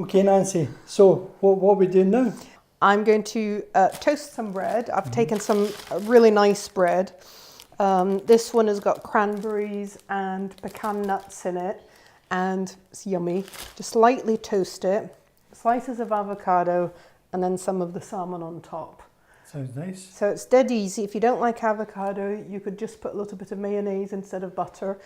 Okay, Nancy, so what are we doing now? I'm going to toast some bread. I've taken some really nice bread. This one has got cranberries and pecan nuts in it, and it's yummy. Just lightly toast it, slices of avocado, and then some of the salmon on top. Sounds nice. So it's dead easy. If you don't like avocado, you could just put a little bit of mayonnaise instead of butter.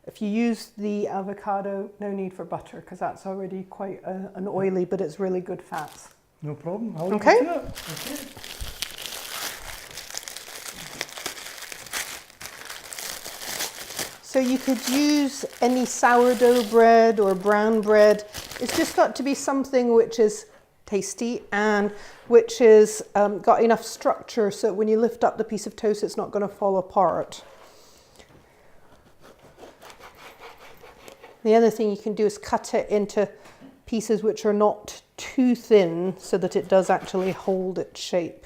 If you use the avocado, no need for butter because that's already quite an oily, but it's really good fats. No problem. I'll leave Okay. you to it. Okay. So you could use any sourdough bread or brown bread. It's just got to be something which is tasty and which is got enough structure so when you lift up the piece of toast, it's not going to fall apart. The other thing you can do is cut it into pieces which are not too thin so that it does actually hold its shape.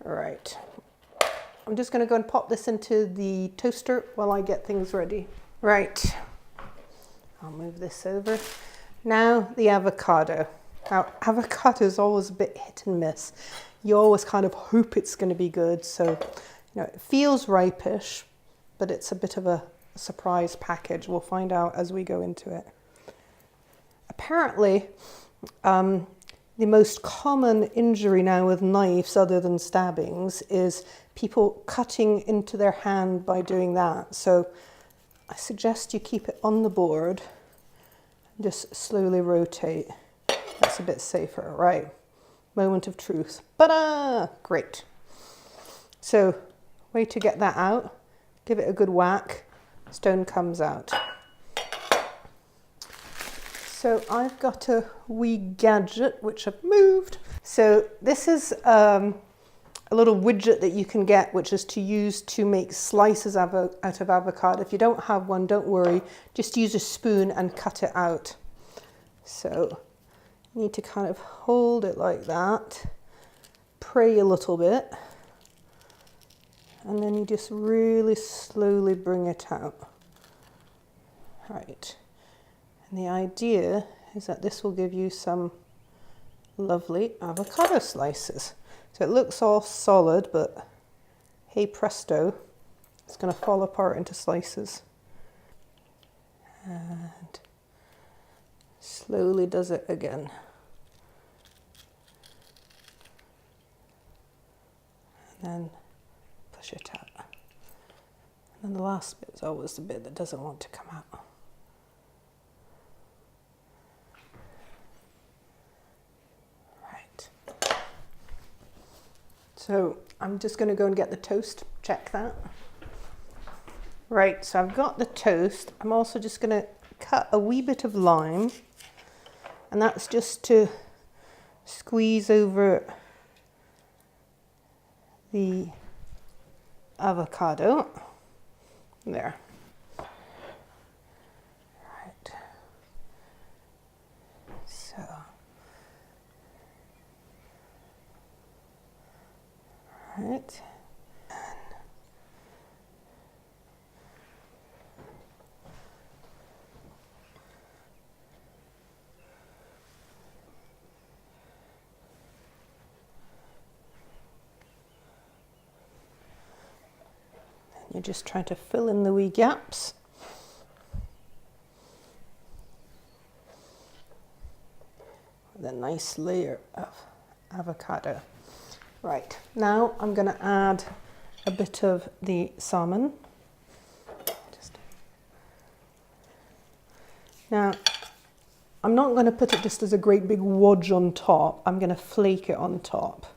All right, I'm just going to go and pop this into the toaster while I get things ready. Right, I'll move this over. Now the avocado. Now avocado is always a bit hit and miss. You always kind of hope it's going to be good. So, you know, it feels ripish, but it's a bit of a surprise package. We'll find out as we go into it. Apparently, the most common injury now with knives, other than stabbings, is people cutting into their hand by doing that. So I suggest you keep it on the board and just slowly rotate. That's a bit safer, right? Moment of truth. Ta-da! Great. So, way to get that out. Give it a good whack. Stone comes out. So I've got a wee gadget which I've moved. So this is a little widget that you can get, which is to use to make slices out of avocado. If you don't have one, don't worry. Just use a spoon and cut it out. So you need to kind of hold it like that, pray a little bit, and then you just really slowly bring it out. Right. And the idea is that this will give you some lovely avocado slices. So it looks all solid, but hey presto, it's going to fall apart into slices. And slowly does it again. And then push it out. And then the last bit is always the bit that doesn't want to come out. Right. So I'm just going to go and get the toast, check that. Right, so I've got the toast. I'm also just going to cut a wee bit of lime, and that's just to squeeze over the avocado. There. Right. So. Right. You're just trying to fill in the wee gaps. With a nice layer of avocado. Right, now I'm going to add a bit of the salmon. Now, I'm not going to put it just as a great big wodge on top. I'm going to flake it on top.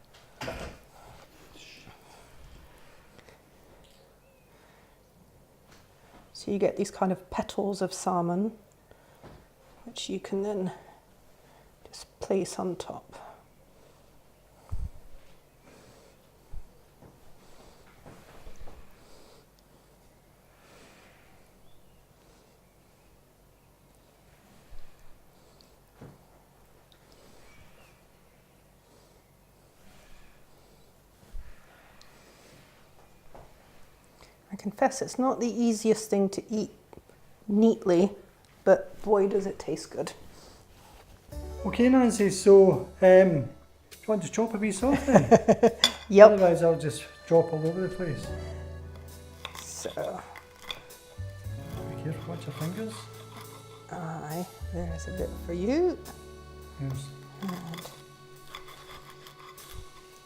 So you get these kind of petals of salmon, which you can then just place on top. I confess it's not the easiest thing to eat neatly, but boy does it taste good. Okay, Nancy, so do you want to chop a piece off then? Yep. Otherwise I'll just drop all over the place. So, Be careful, watch your fingers. aye, there's a bit for you, Yes. and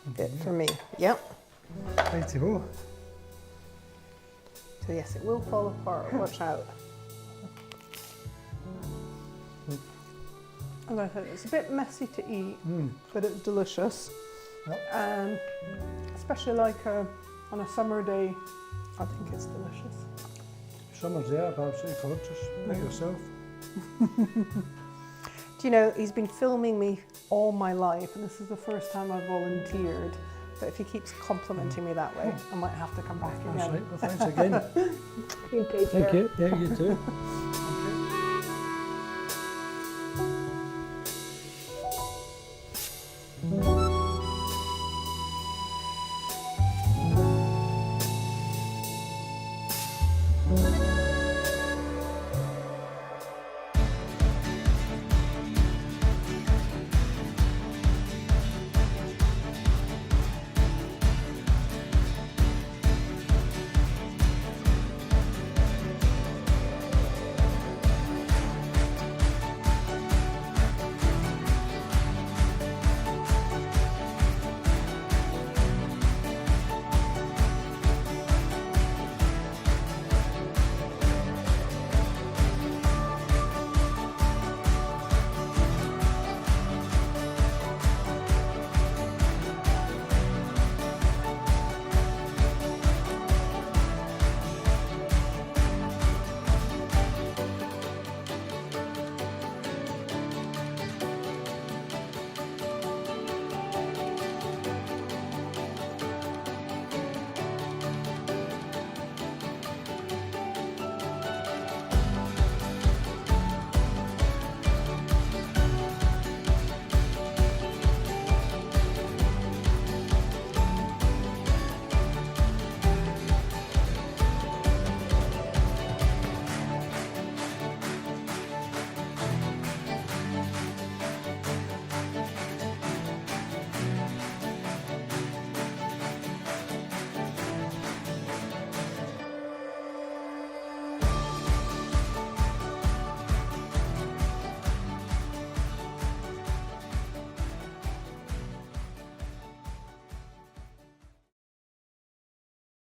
a bit for me. Yep. Righty-ho. So yes, it will fall apart, watch out. As I said, it's a bit messy to eat, but it's delicious. Yep. Especially like on a summer day, I think it's delicious. Summer's there, but absolutely gorgeous. Like yourself. Do you know, he's been filming me all my life, and this is the first time I've volunteered. But if he keeps complimenting me that way, I might have to come back again. That's right. Well, thanks again. You take care. Thank you. Yeah, you too. Thank you.